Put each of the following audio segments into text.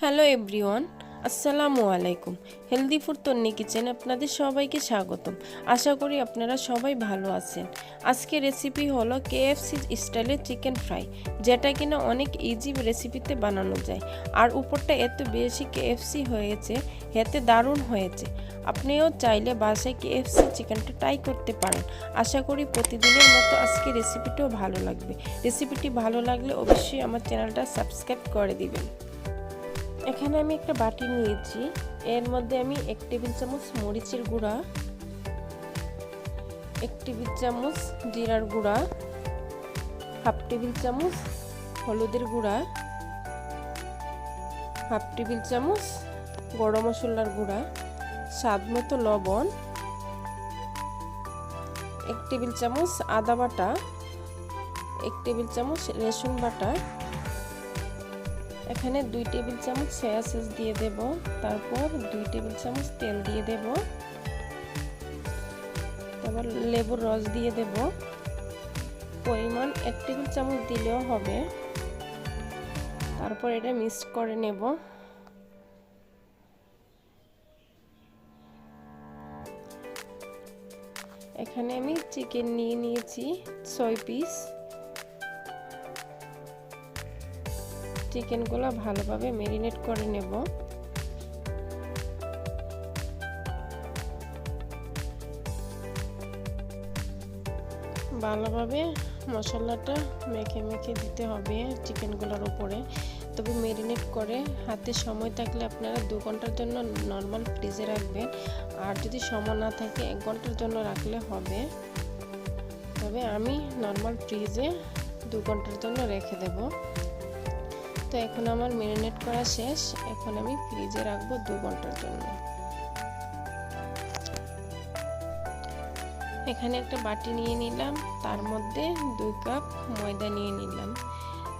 Hello everyone, আসসালামু আলাইকুম। Healthy food তন্নি কিচেনে আপনাদের সবাইকে স্বাগতম। আশা করি আপনারা সবাই ভালো আছেন। আজকে রেসিপি হলো KFC স্টাইলের চিকেন ফ্রাই, যেটা কিনা অনেক ইজি রেসিপিতে বানানো যায়। আর উপরটা এত বেশি KFC হয়েছে, এতে দারুণ হয়েছে। আপনিও চাইলে বাসায় KFC চিকেনটা ট্রাই করতে পারেন। আশা করি প্রতিদিনের মতো আজকে রেসিপিটাও ভালো লাগবে। রেসিপিটি ভালো লাগলে অবশ্যই আমার চ্যানেলটা সাবস্ক্রাইব করে দিবেন। এখানে আমি একটা বাটি নিয়েছি, এর মধ্যে আমি 1 টেবিল চামচ মরিচের গুঁড়া, 1 টেবিল চামচ জিরার গুঁড়া, 1/2 টেবিল চামচ হলুদের গুঁড়া, 1/2 টেবিল চামচ গরম মশলার গুঁড়া, স্বাদ মতো লবণ, 1 টেবিল চামচ আদা বাটা, 1 টেবিল চামচ রসুন বাটা, এখানে 2 টেবিল চামচ সয়া সস দিয়ে দেব, তারপর 2 টেবিল চামচ তেল দিয়ে দেব, তারপর লেবুর রস দিয়ে দেব, পরিমাণ 1 টেবিল চামচ দিলেও হবে। তারপর এটা মিক্স করে নেব। এখানে আমি চিকেন নিয়ে নিয়েছি 6 পিস। চিকেনগুলো ভালোভাবে ম্যারিনেট করে নেব। ভালোভাবে মশলাটা মেখে মেখে দিতে হবে চিকেনগুলোর উপরে। তবে ম্যারিনেট করে হাতে সময় থাকলে আপনারা 2 ঘন্টার জন্য নর্মাল ফ্রিজে রাখবেন, আর যদি সময় না থাকে 1 ঘন্টার জন্য রাখলে হবে। তবে আমি নর্মাল ফ্রিজে 2 ঘন্টার জন্য রেখে দেব। তো এখন আমার ম্যারিনেট করা শেষ, এখন আমি ফ্রিজে রাখবো 2 ঘন্টার জন্য। এখানে একটা বাটি নিয়ে নিলাম, তার মধ্যে 2 কাপ ময়দা নিয়ে নিলাম।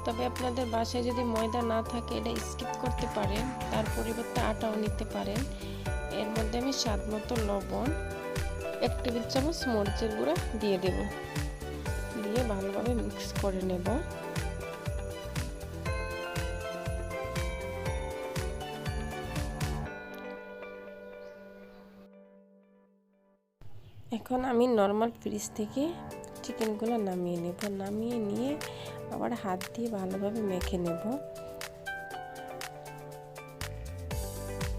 তবে আপনাদের বাসায় যদি ময়দা না থাকে এটা স্কিপ করতে পারেন, তার পরিবর্তে আটাও নিতে পারেন। এর মধ্যে আমি স্বাদ মতো লবণ, 1 টেবিল চামচ মরিচের গুঁড়া দিয়ে দেব, দিয়ে ভালোভাবে মিক্স করে নেব। এখন আমি নর্মাল ফ্রিজ থেকে চিকেনগুলো নামিয়ে নেব। নামিয়ে নিয়ে আবার হাত দিয়ে ভালোভাবে মেখে নেব।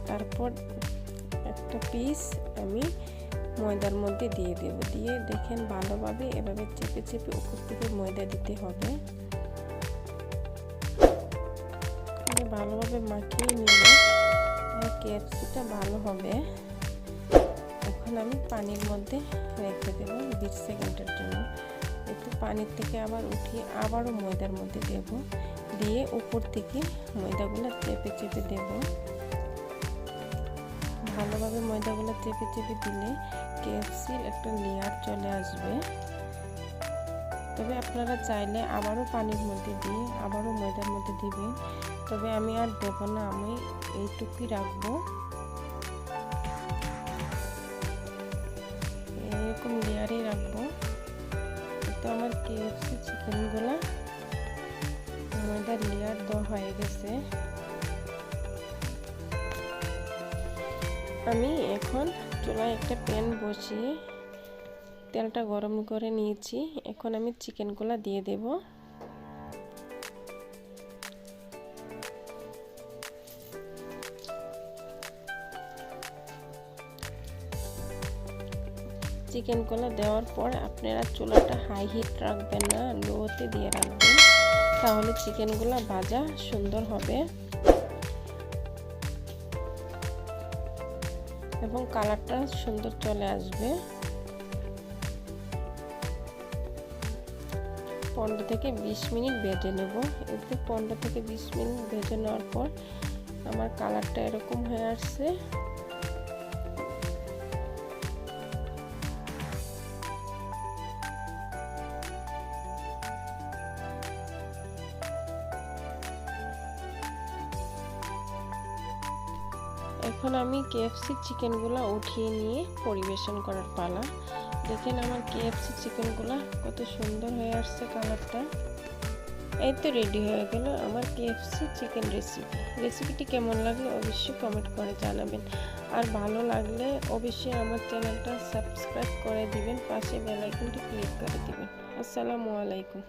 তারপর একটা পিস আমি ময়দার মধ্যে দিয়ে দেব। দিয়ে দেখেন ভালোভাবে এভাবে চেপে চেপে উপর থেকে ময়দা দিতে হবে। ভালোভাবে মাখিয়ে নিলে KFCটা ভালো হবে। এখন আমি পানির মধ্যে রেখে দেব 20 সেকেন্ডের জন্য। একটু পানির থেকে আবার উঠিয়ে আবারও ময়দার মধ্যে দেব, দিয়ে উপর থেকে ময়দাগুলো চেপে চেপে দেব। ভালোভাবে ময়দাগুলো চেপে চেপে দিলে KFCর একটা লেয়ার চলে আসবে। তবে আপনারা চাইলে আবারও পানির মধ্যে দিয়ে আবারও ময়দার মধ্যে দিবেন। তবে আমি আর দেব না, আমি এইটুকুই রাখবো। এরকম লেয়ারে রাখবো। তো আমার KFC চিকেনগুলো ময়দার লেয়ার দেওয়া হয়ে গেছে। আমি এখন চুলায় একটা প্যান বসিয়ে তেলটা গরম করে নিয়েছি। এখন আমি চিকেনগুলো দিয়ে দেব। চিকেনগুলো দেওয়ার পর আপনারা চুলাটা হাই হিট রাখবেন না, লোতে দিয়ে রাখবেন, তাহলে চিকেনগুলো ভাজা সুন্দর হবে এবং কালারটা সুন্দর চলে আসবে। 15 থেকে 20 মিনিট ভেজে নেব। এতে 15 থেকে 20 মিনিট ভেজে নেওয়ার পর আমার কালারটা এরকম হয়ে আসছে। এখন আমি KFC চিকেনগুলো উঠিয়ে নিয়ে পরিবেশন করার পালা। দেখেন আমার KFC চিকেনগুলো কত সুন্দর হয়ে আসছে কালারটা। এই তো রেডি হয়ে গেল আমার কেএফসি চিকেন রেসিপিটি কেমন লাগলো অবশ্যই কমেন্ট করে জানাবেন। আর ভালো লাগলে অবশ্যই আমার চ্যানেলটা সাবস্ক্রাইব করে দিবেন, পাশে বেল আইকনটি ক্লিক করে দিবেন। আসসালামু আলাইকুম।